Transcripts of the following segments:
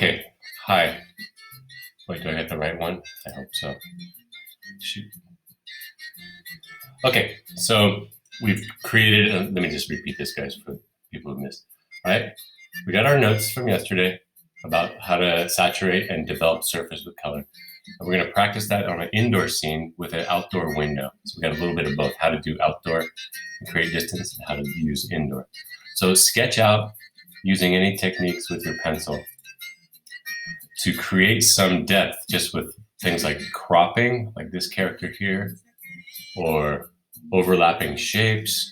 Okay, hi. Wait, do I get the right one? I hope so. Shoot. Okay, so we've created, let me just repeat this, guys, for people who missed. All right, we got our notes from yesterday about how to saturate and develop surface with color. And we're going to practice that on an indoor scene with an outdoor window. So we got a little bit of both, how to do outdoor and create distance, and how to use indoor. So sketch out using any techniques with your pencil to create some depth just with things like cropping, like this character here, or overlapping shapes,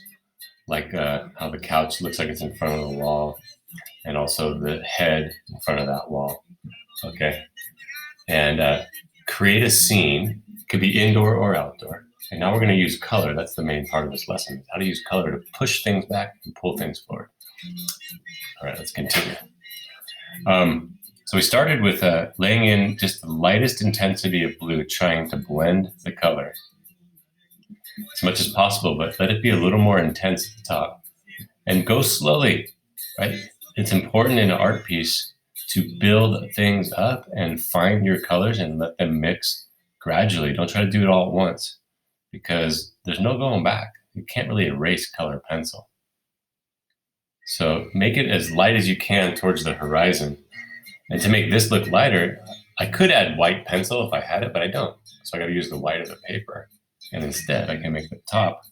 like how the couch looks like it's in front of the wall, and also the head in front of that wall. Okay, and create a scene. Could be indoor or outdoor. And now we're going to use color. That's the main part of this lesson: how to use color to push things back and pull things forward. All right, let's continue. So we started with laying in just the lightest intensity of blue, trying to blend the color as much as possible, but let it be a little more intense at the top. And go slowly, right? It's important in an art piece to build things up and find your colors and let them mix gradually. Don't try to do it all at once, because there's no going back. You can't really erase color pencil. So make it as light as you can towards the horizon. And to make this look lighter, I could add white pencil if I had it, but I don't. So I got to use the white of the paper. And instead, I can make the top,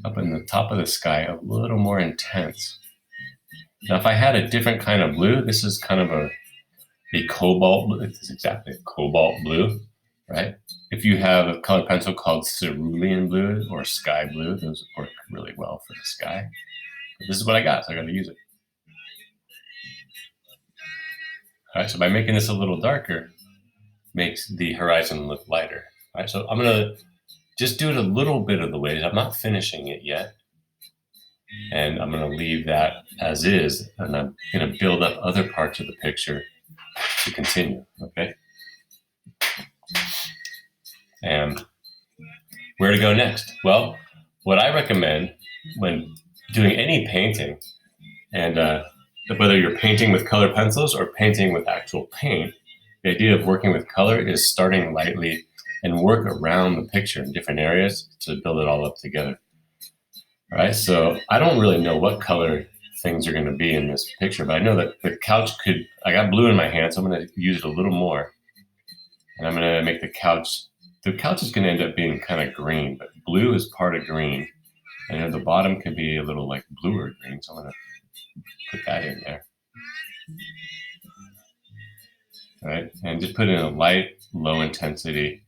up in the top of the sky, a little more intense. Now, if I had a different kind of blue, this is kind of a cobalt blue. It's exactly a cobalt blue, right? If you have a color pencil called cerulean blue or sky blue, those work really well for the sky. But this is what I got, so I got to use it. All right, so by making this a little darker, makes the horizon look lighter. All right, so I'm gonna just do it a little bit of the ways. I'm not finishing it yet. And I'm gonna leave that as is, and I'm gonna build up other parts of the picture to continue, okay? And where to go next? Well, what I recommend when doing any painting, and whether you're painting with color pencils or painting with actual paint, the idea of working with color is starting lightly and work around the picture in different areas to build it all up together. All right, so I don't really know what color things are going to be in this picture, but I know that the couch I got blue in my hand, so I'm going to use it a little more. And I'm going to make the couch is going to end up being kind of green, but blue is part of green. And at the bottom could be a little like bluer green, so I'm going to put that in there. All right, and just put in a light, low intensity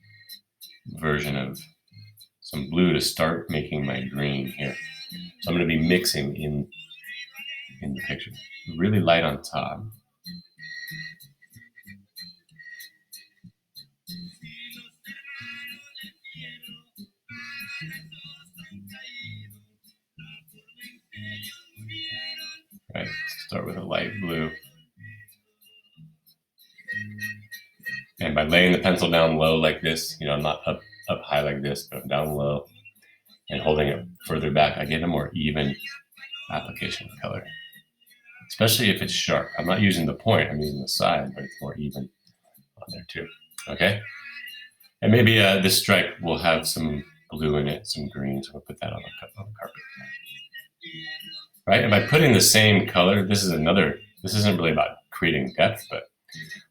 version of some blue to start making my green here. So I'm going to be mixing in the picture. Really light on top. Right, start with a light blue. And by laying the pencil down low like this, I'm not up high like this, but I'm down low and holding it further back, I get a more even application of color. Especially if it's sharp. I'm not using the point, I'm using the side, but it's more even on there too. Okay? And maybe this stripe will have some blue in it, some green, so we'll put that on the carpet. Right? And by putting the same color, this isn't really about creating depth, but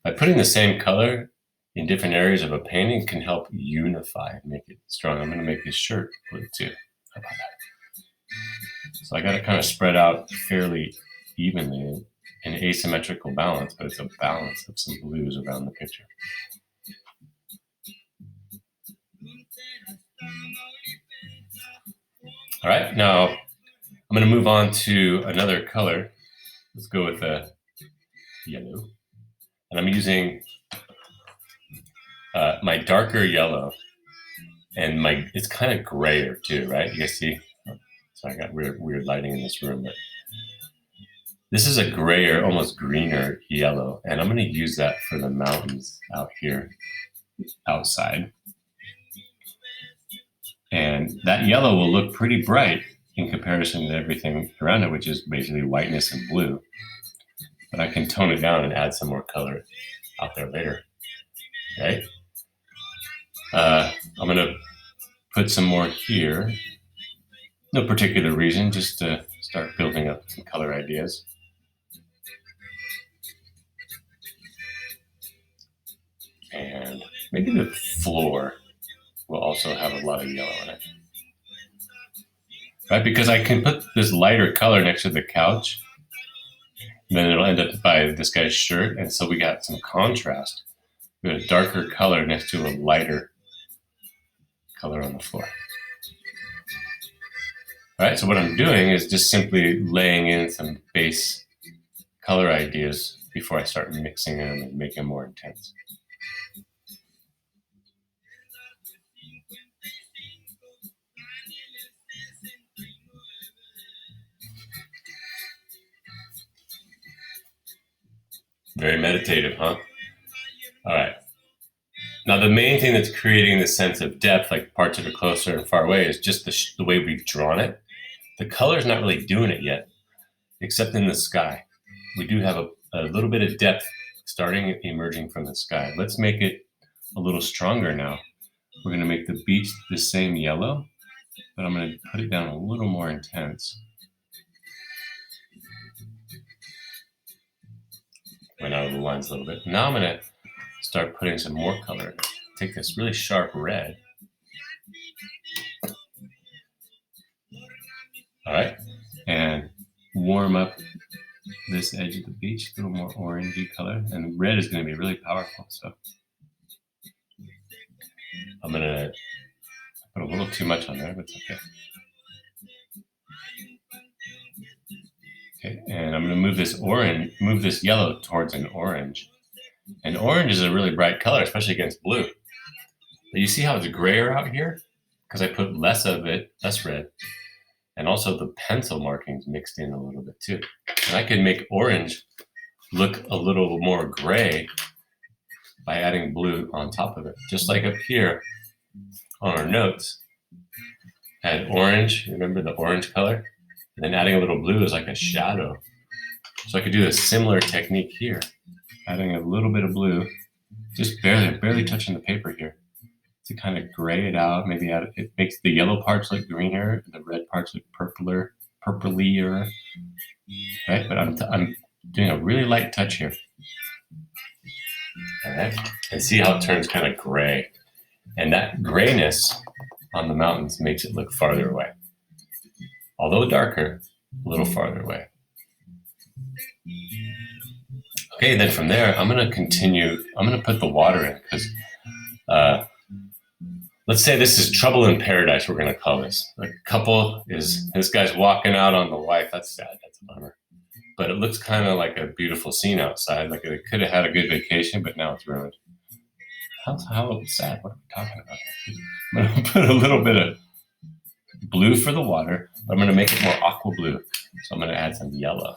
by putting the same color in different areas of a painting can help unify and make it strong. I'm going to make this shirt blue too. How about that? So I got it kind of spread out fairly evenly in asymmetrical balance, but it's a balance of some blues around the picture. All right, now I'm going to move on to another color. Let's go with the yellow. And I'm using my darker yellow, and it's kind of grayer too, right? You guys see? So I got weird lighting in this room, but this is a grayer, almost greener yellow, and I'm going to use that for the mountains out here outside. And that yellow will look pretty bright in comparison to everything around it, which is basically whiteness and blue. but I can tone it down and add some more color out there later, right? I'm gonna put some more here. No particular reason, just to start building up some color ideas. And maybe the floor will also have a lot of yellow in it. Right, because I can put this lighter color next to the couch, and then it'll end up by this guy's shirt, and so we got some contrast. We got a darker color next to a lighter color on the floor. All right, so what I'm doing is just simply laying in some base color ideas before I start mixing them and making them more intense. Very meditative, huh? All right. Now, the main thing that's creating the sense of depth, like parts that are closer and far away, is just the way we've drawn it. The color's not really doing it yet, except in the sky. We do have a little bit of depth starting emerging from the sky. Let's make it a little stronger now. We're going to make the beach the same yellow, but I'm going to put it down a little more intense. Went out of the lines a little bit. Now I'm going to start putting some more color in it. Take this really sharp red. All right, and warm up this edge of the beach, a little more orangey color, and red is going to be really powerful. So I'm going to put a little too much on there, but it's okay. Okay, and I'm going to move this yellow towards an orange. And orange is a really bright color, especially against blue. But you see how it's grayer out here? Because I put less of it, less red. And also the pencil markings mixed in a little bit too. And I can make orange look a little more gray by adding blue on top of it. Just like up here on our notes, add orange, remember the orange color? And then adding a little blue is like a shadow. So I could do a similar technique here. Adding a little bit of blue, just barely touching the paper here to kind of gray it out. Maybe it makes the yellow parts look greener, and the red parts look purplier, right? But I'm doing a really light touch here. All right, and see how it turns kind of gray. And that grayness on the mountains makes it look farther away. Although darker, a little farther away. Okay, then from there, I'm going to continue. I'm going to put the water in because let's say this is trouble in paradise, we're going to call this. The couple is, this guy's walking out on the wife. That's sad. That's a bummer. But it looks kind of like a beautiful scene outside. Like it could have had a good vacation, but now it's ruined. How sad. What are we talking about here? I'm going to put a little bit of blue for the water. But I'm going to make it more aqua blue. So I'm going to add some yellow.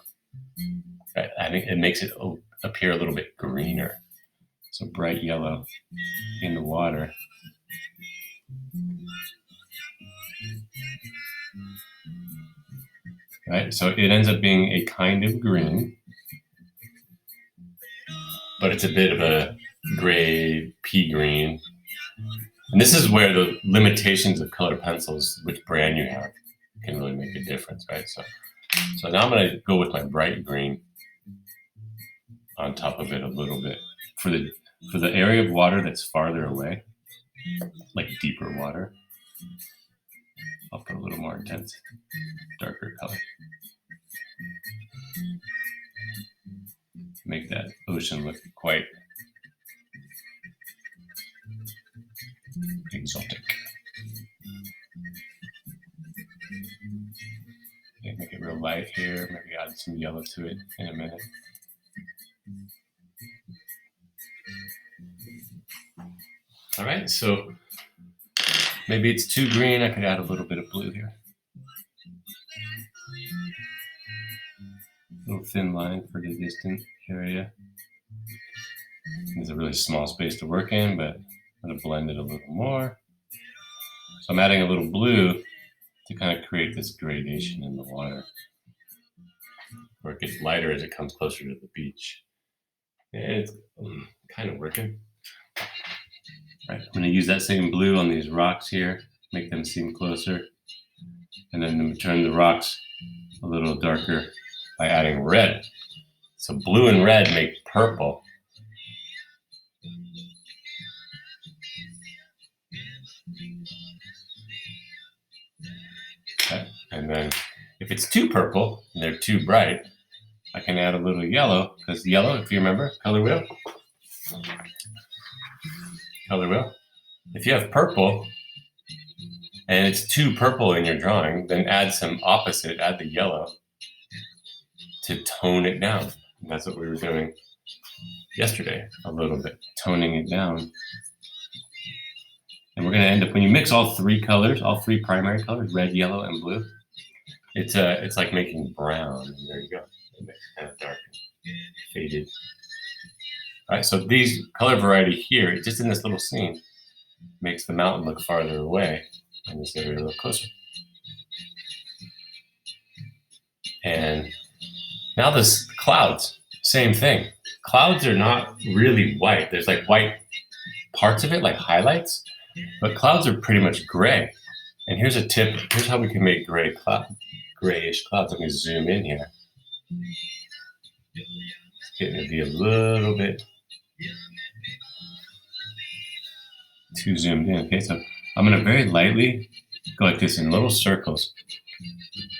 Right? I think it makes it appear a little bit greener. So bright yellow in the water. Right, so it ends up being a kind of green, but it's a bit of a gray pea green. And this is where the limitations of colored pencils, which brand you have, can really make a difference, right? So now I'm going to go with my bright green on top of it a little bit for the area of water that's farther away, like deeper water. I'll put a little more intense, darker color. Make that ocean look quite exotic. Okay, make it real light here. Maybe add some yellow to it in a minute. All right, so maybe it's too green. I could add a little bit of blue here. A little thin line for the distant area. It's a really small space to work in, but I'm going to blend it a little more. So I'm adding a little blue to kind of create this gradation in the water. or it gets lighter as it comes closer to the beach. And it's kind of working. All right, I'm going to use that same blue on these rocks here, make them seem closer. And then I'm going to turn the rocks a little darker by adding red. So blue and red make purple. Okay. And then if it's too purple and they're too bright, I can add a little yellow, because yellow, if you remember, color wheel. If you have purple and it's too purple in your drawing, then add some opposite, add the yellow to tone it down. And that's what we were doing yesterday, a little bit, toning it down. And we're going to end up, when you mix all three colors, all three primary colors, red, yellow, and blue, it's like making brown. And there you go. It makes it kind of dark and faded. All right, so these color variety here, just in this little scene, makes the mountain look farther away and this area look closer. And now this clouds, same thing. Clouds are not really white. There's like white parts of it, like highlights, but clouds are pretty much gray. And here's a tip. Here's how we can make grayish clouds. I'm going to zoom in here. It's getting to be a little bit too zoomed in. Okay, so I'm going to very lightly go like this in little circles.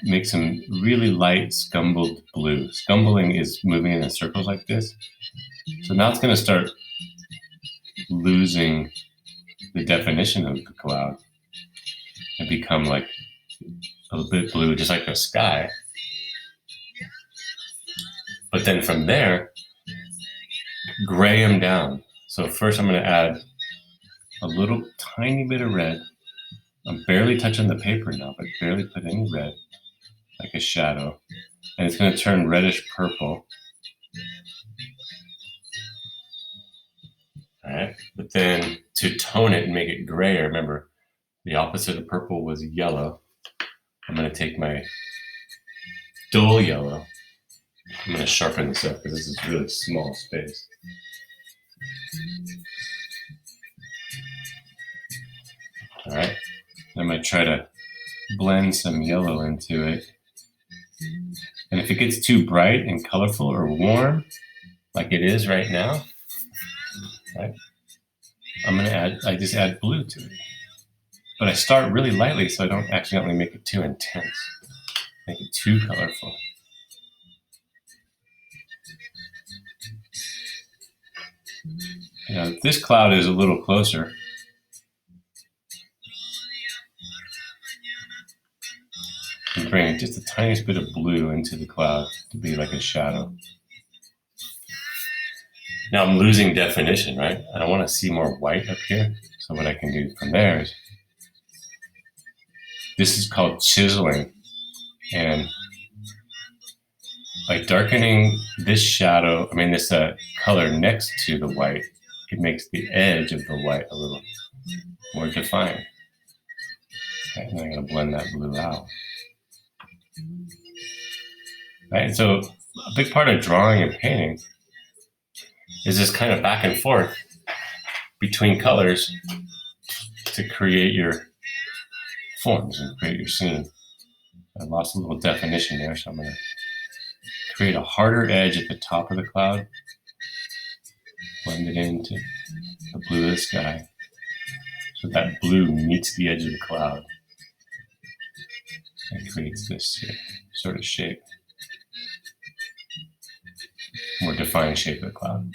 Make some really light scumbled blue. Scumbling is moving in circles like this. So now it's going to start losing the definition of the cloud and become like a little bit blue, just like the sky. But then from there, gray them down. So first I'm going to add a little tiny bit of red. I'm barely touching the paper now, but barely put any red, like a shadow. And it's going to turn reddish purple. All right, but then to tone it and make it grayer, remember, the opposite of purple was yellow. I'm going to take my dull yellow. I'm going to sharpen this up because this is really small space. All right, I'm going to try to blend some yellow into it. And if it gets too bright and colorful or warm, like it is right now, right, I'm going to I just add blue to it. But I start really lightly so I don't accidentally make it too intense, make it too colorful. Now, this cloud is a little closer. I'm bringing just the tiniest bit of blue into the cloud to be like a shadow. Now I'm losing definition, right? I want to see more white up here. So what I can do from there is, this is called chiseling. And by darkening this shadow, this color next to the white, it makes the edge of the white a little more defined. Okay, and I'm going to blend that blue out. Right, and so a big part of drawing and painting is this kind of back and forth between colors to create your forms and create your scene. I lost a little definition there, so I'm going to create a harder edge at the top of the cloud, blend it into the blue of the sky, so that blue meets the edge of the cloud and creates this sort of shape, more defined shape of the cloud.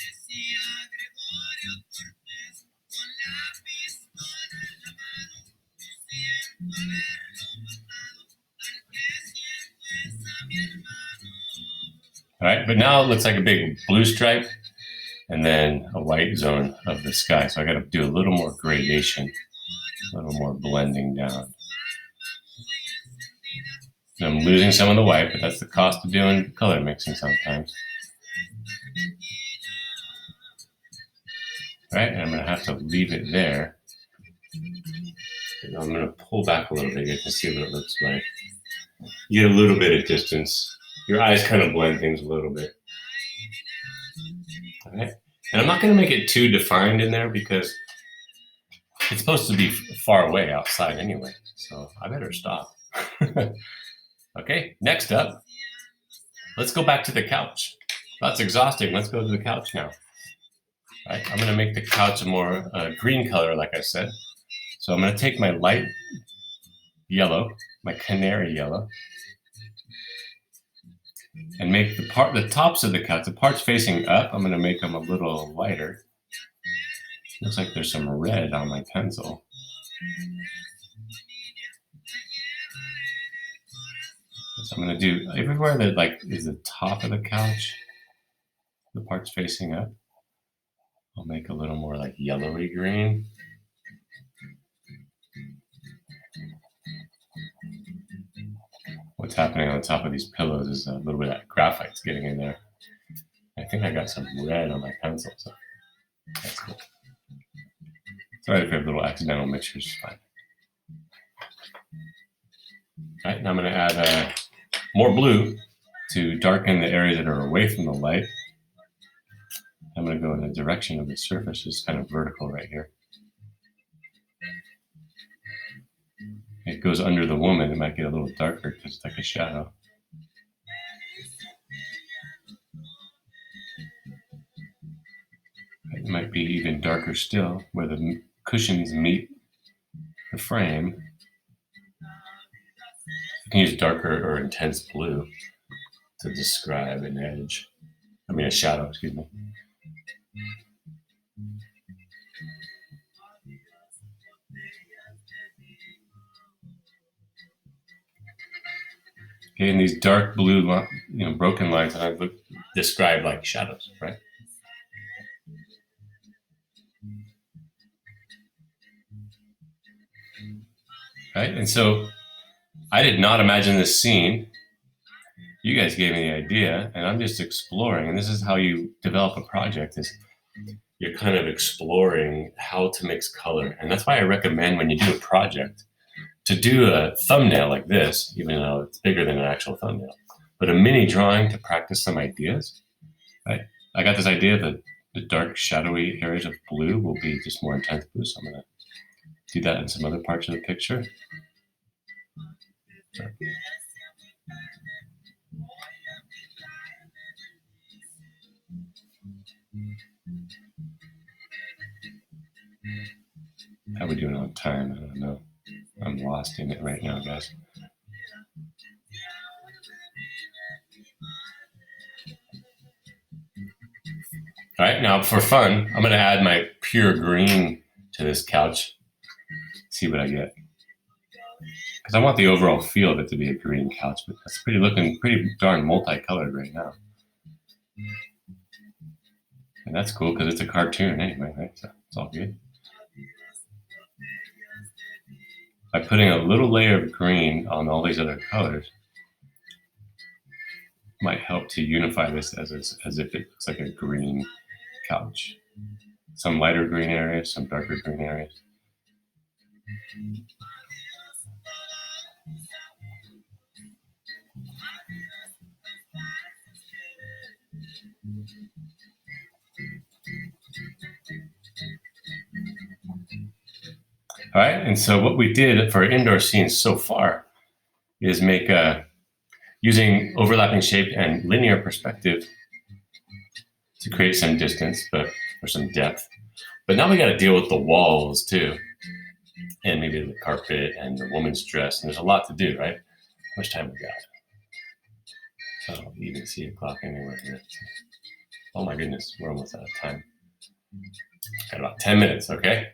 All right, but now it looks like a big blue stripe and then a white zone of the sky. So I got to do a little more gradation, a little more blending down. And I'm losing some of the white, but that's the cost of doing color mixing sometimes. All right, and I'm going to have to leave it there. And I'm going to pull back a little bit. You can see what it looks like. You get a little bit of distance your eyes kind of blend things a little bit. All right. And I'm not going to make it too defined in there because it's supposed to be far away outside anyway. So I better stop. Okay, next up, let's go back to the couch. That's exhausting. Let's go to the couch now. All right, I'm going to make the couch a more green color, like I said. So I'm going to take my light yellow, my canary yellow, and make the tops of the couch, the parts facing up, I'm going to make them a little lighter. Looks like there's some red on my pencil. So I'm going to do everywhere that like is the top of the couch, the parts facing up, I'll make a little more like yellowy green. What's happening on the top of these pillows is a little bit of that graphite's getting in there. I think I got some red on my pencil, so that's cool. Sorry if we have little accidental mixtures, it's fine. All right, now I'm going to add more blue to darken the areas that are away from the light. I'm going to go in the direction of the surface, just kind of vertical right here. It goes under the woman, it might get a little darker because it's like a shadow. It might be even darker still where the cushions meet the frame. You can use darker or intense blue to describe an edge. I mean, a shadow, excuse me. Okay, and these dark blue, broken lines that I've described like shadows, right? Right, and so I did not imagine this scene. You guys gave me the idea, and I'm just exploring. And this is how you develop a project: is you're kind of exploring how to mix color. And that's why I recommend when you do a project to do a thumbnail like this, even though it's bigger than an actual thumbnail, but a mini drawing to practice some ideas. Right? I got this idea that the dark, shadowy areas of blue will be just more intense blue, so I'm going to do that in some other parts of the picture. Sorry. How are we doing on time? I don't know. I'm lost in it right now, guys. All right, now for fun, I'm going to add my pure green to this couch. See what I get. Because I want the overall feel of it to be a green couch, but it's looking pretty darn multicolored right now. And that's cool because it's a cartoon anyway, right? So it's all good. By putting a little layer of green on all these other colors, might help to unify this as if it looks like a green couch. Some lighter green areas, some darker green areas. All right, and so what we did for indoor scenes so far is make using overlapping shape and linear perspective to create some distance, or some depth. But now we got to deal with the walls too, and maybe the carpet and the woman's dress. And there's a lot to do, right? How much time we got? I don't even see a clock anywhere here. Oh my goodness, we're almost out of time. Got about 10 minutes, okay?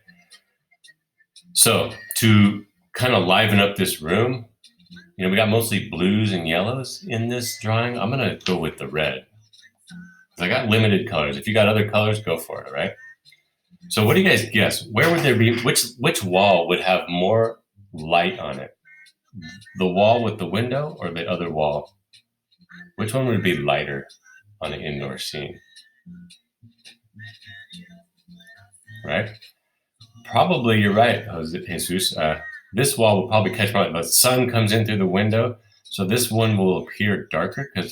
So to kind of liven up this room, we got mostly blues and yellows in this drawing. I'm going to go with the red. I got limited colors. If you got other colors, go for it, right? So what do you guys guess? Where would there be, which wall would have more light on it? The wall with the window or the other wall? Which one would be lighter on an indoor scene? Right? Probably you're right, Jesus. This wall will probably catch my light. The sun comes in through the window. So this one will appear darker because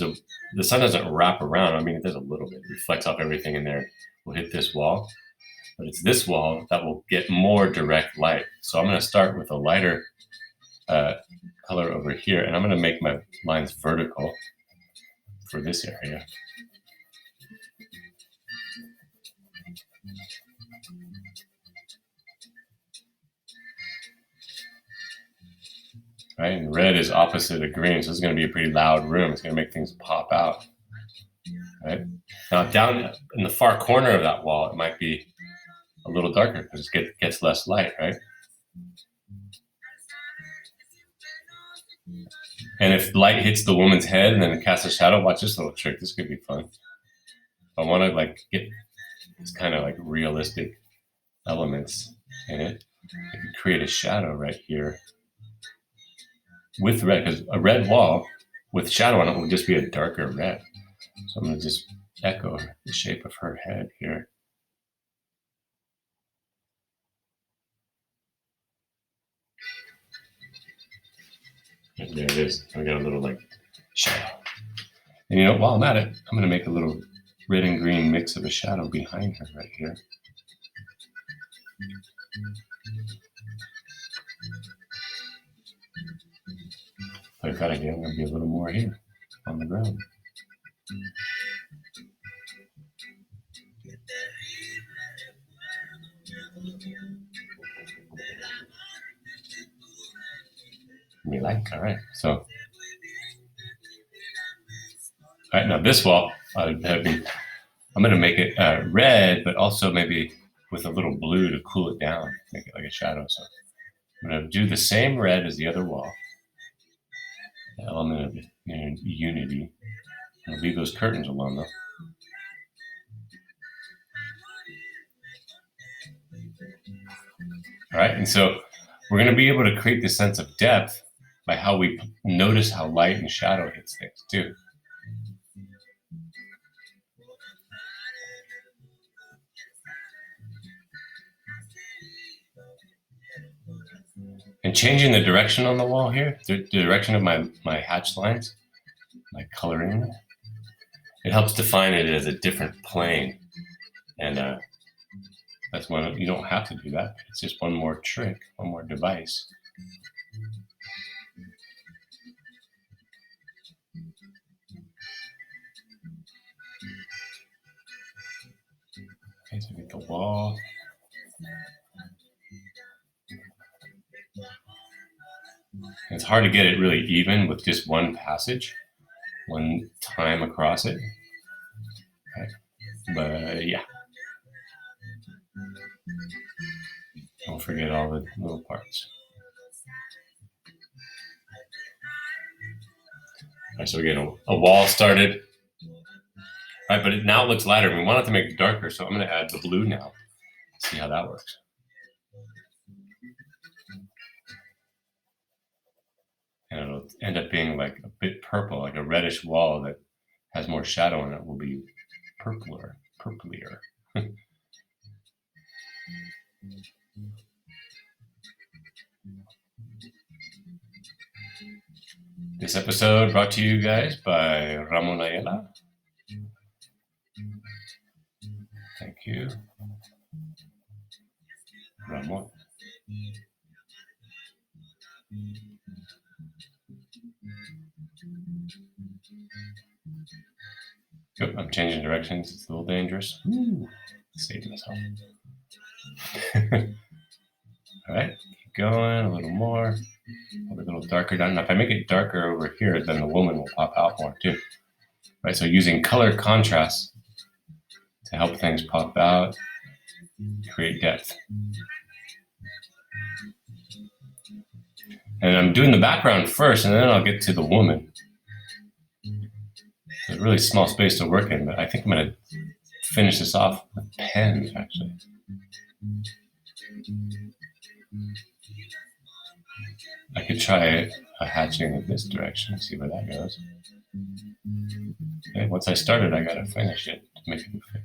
the sun doesn't wrap around. I mean, it does a little bit. It reflects off everything in there. We'll hit this wall. But it's this wall that will get more direct light. So I'm going to start with a lighter color over here, and I'm going to make my lines vertical for this area. Right, and red is opposite of green, so this is going to be a pretty loud room. It's going to make things pop out. Right, now down in the far corner of that wall, it might be a little darker because it gets less light, right? And if light hits the woman's head and then it casts a shadow, watch this little trick. This could be fun. If I want to like get this kind of like realistic elements in it, I could create a shadow right here with red, because a red wall with shadow on it will just be a darker red. So I'm going to just echo the shape of her head here. And there it is. I got a little like shadow. And you know, while I'm at it, I'm going to make a little red and green mix of a shadow behind her right here. Like that again, I'm going to be a little more here on the ground. Me like, all right. So, all right, now this wall, I'm going to make it red, but also maybe with a little blue to cool it down, make it like a shadow. So I'm going to do the same red as the other wall. The element of unity. I'll leave those curtains alone though. All right, and so we're going to be able to create this sense of depth by how we notice how light and shadow hits things too. And changing the direction on the wall here, the direction of my hatch lines, my coloring, it helps define it as a different plane. And that's one, you don't have to do that. It's just one more trick, one more device. Okay, so get the wall. It's hard to get it really even with just one passage, one time across it. Okay. But yeah. Don't forget all the little parts. All right, so we get a wall started. All right, but now it looks lighter. We want it to make it darker, so I'm going to add the blue now. See how that works. And it'll end up being like a bit purple, like a reddish wall that has more shadow in it will be purplier. This episode brought to you guys by Ramon Ayala. Thank you, Ramon. Good. I'm changing directions. It's a little dangerous. Save myself. All right, keep going a little more. A little darker down. Now, if I make it darker over here, then the woman will pop out more too. Right. So using color contrast to help things pop out, create depth. And I'm doing the background first, and then I'll get to the woman. There's a really small space to work in, but I think I'm going to finish this off with pens, actually. I could try a hatching in this direction, see where that goes. Okay, once I started, I got to finish it to make it fit.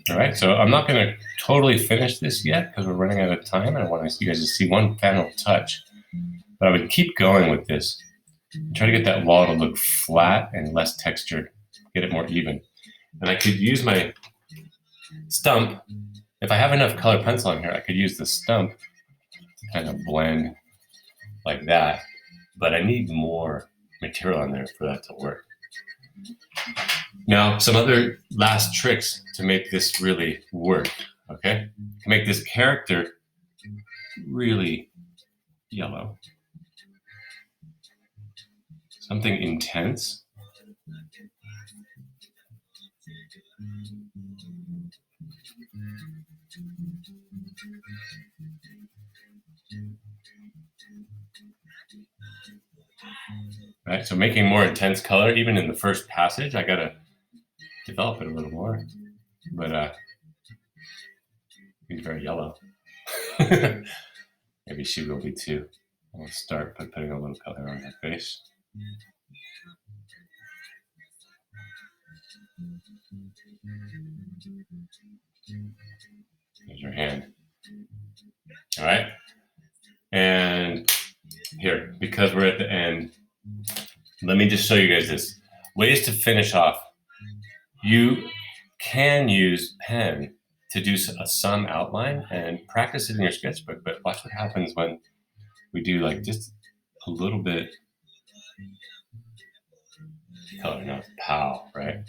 All right, so I'm not going to totally finish this yet because we're running out of time, and I want you guys to see one final touch. But I would keep going with this. Try to get that wall to look flat and less textured, get it more even. And I could use my stump. If I have enough colored pencil on here, I could use the stump to kind of blend like that. But I need more material on there for that to work. Now, some other last tricks to make this really work, okay? To make this character really yellow. Something intense. Right, so making more intense color, even in the first passage, I gotta develop it a little more. But he's very yellow. Maybe she will be too. I'll start by putting a little color on her face. Here's her hand. All right. And here, because we're at the end, let me just show you guys this. Ways to finish off. You can use pen to do some outline and practice it in your sketchbook, but watch what happens when we do like just a little bit color, not pow, right?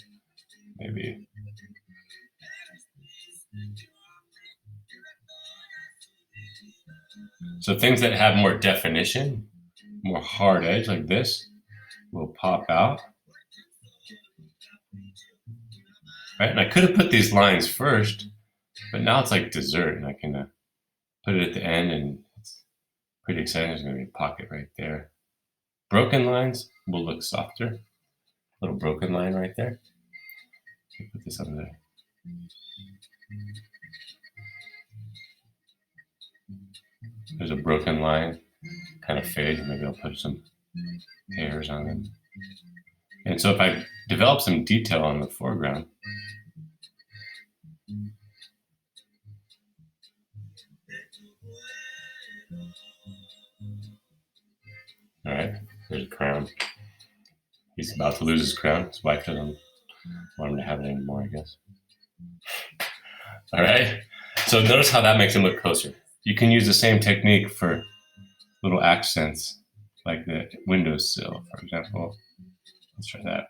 Maybe. So things that have more definition, more hard edge like this will pop out. Right, and I could have put these lines first, but now it's like dessert, and I can put it at the end, and it's pretty exciting. There's going to be a pocket right there. Broken lines will look softer. Little broken line right there. Put this under there. There's a broken line, kind of fade. Maybe I'll put some hairs on it. And so if I develop some detail on the foreground, all right, there's a crown. He's about to lose his crown. His wife doesn't want him to have it anymore, I guess. All right, so notice how that makes him look closer. You can use the same technique for little accents, like the windowsill, for example. Let's try that.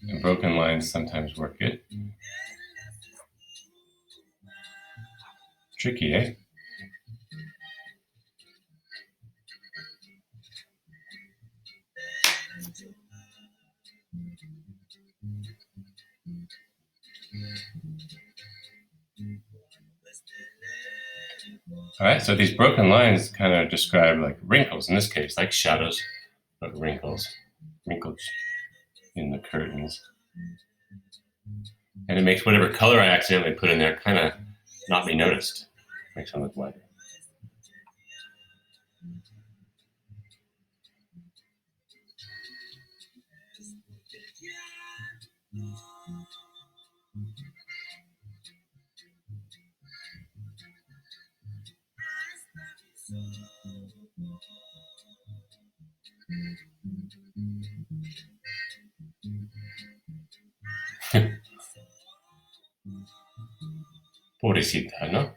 And broken lines sometimes work good. Tricky, eh? All right, so these broken lines kind of describe like wrinkles, in this case, like shadows, but wrinkles in the curtains. And it makes whatever color I accidentally put in there kind of not be noticed. Makes them look white. Pobrecita, ¿no?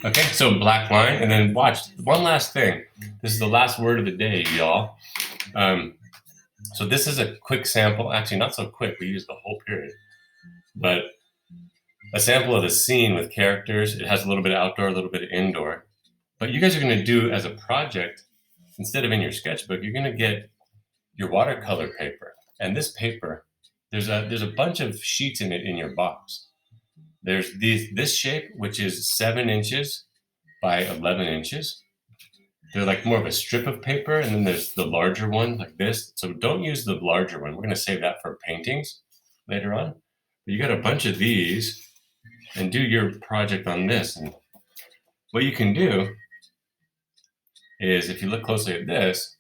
Okay, so black line, and then watch one last thing. This is the last word of the day, y'all. So this is a quick sample. Actually, not so quick. We used the whole period, but a sample of the scene with characters. It has a little bit of outdoor, a little bit of indoor. But you guys are going to do as a project, instead of in your sketchbook, you're going to get your watercolor paper. And this paper, there's a bunch of sheets in it in your box. There's this shape, which is 7 inches by 11 inches. they're like more of a strip of paper, and then there's the larger one like this. So don't use the larger one. We're going to save that for paintings later on. But you got a bunch of these, and do your project on this. And what you can do is, if you look closely at this,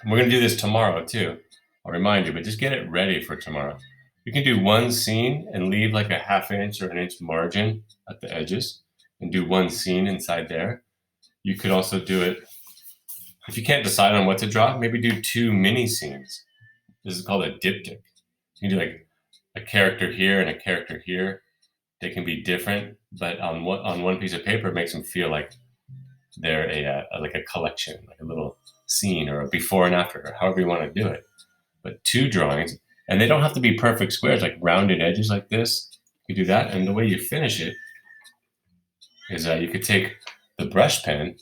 and we're going to do this tomorrow too. I'll remind you, but just get it ready for tomorrow. You can do one scene and leave like a 1/2 inch or 1 inch margin at the edges and do one scene inside there. You could also do it, if you can't decide on what to draw, maybe do 2 mini scenes. This is called a diptych. You can do like a character here and a character here. They can be different, but on one piece of paper, it makes them feel like they're like a collection, like a little scene or a before and after, or however you want to do it. But 2 drawings, and they don't have to be perfect squares, like rounded edges like this. You do that, and the way you finish it is you could take the brush pen.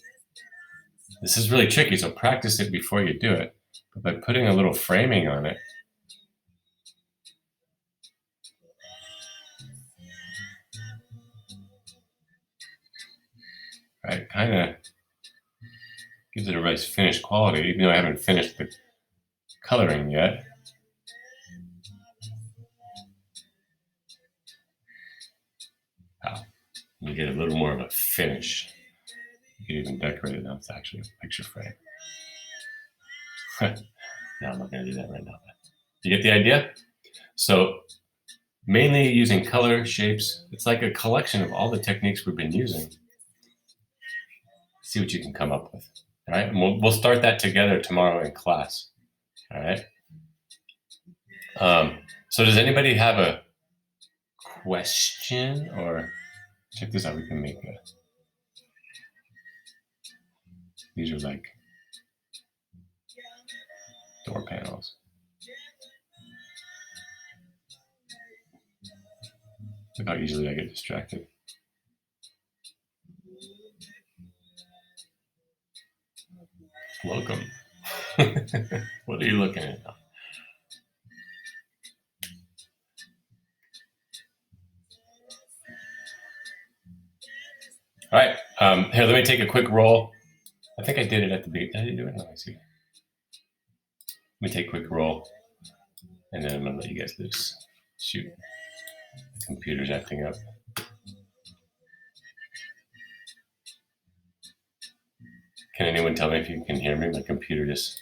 This is really tricky, so practice it before you do it. But by putting a little framing on it, right, kind of gives it a nice finished quality, even though I haven't finished the coloring yet. Wow. You get a little more of a finish. You can even decorate it now. It's actually a picture frame. No, I'm not going to do that right now. You get the idea? So mainly using color, shapes. It's like a collection of all the techniques we've been using. See what you can come up with. All right, and we'll start that together tomorrow in class. All right. So does anybody have a question? Or check this out. We can make these are like door panels. Look how easily I get distracted. Welcome. What are you looking at now? All right. Here, let me take a quick roll. I think I did it at the beginning. Did I do it? Let me see. Let me take a quick roll, and then I'm going to let you guys loose. Shoot. The computer's acting up. Can anyone tell me if you can hear me? My computer just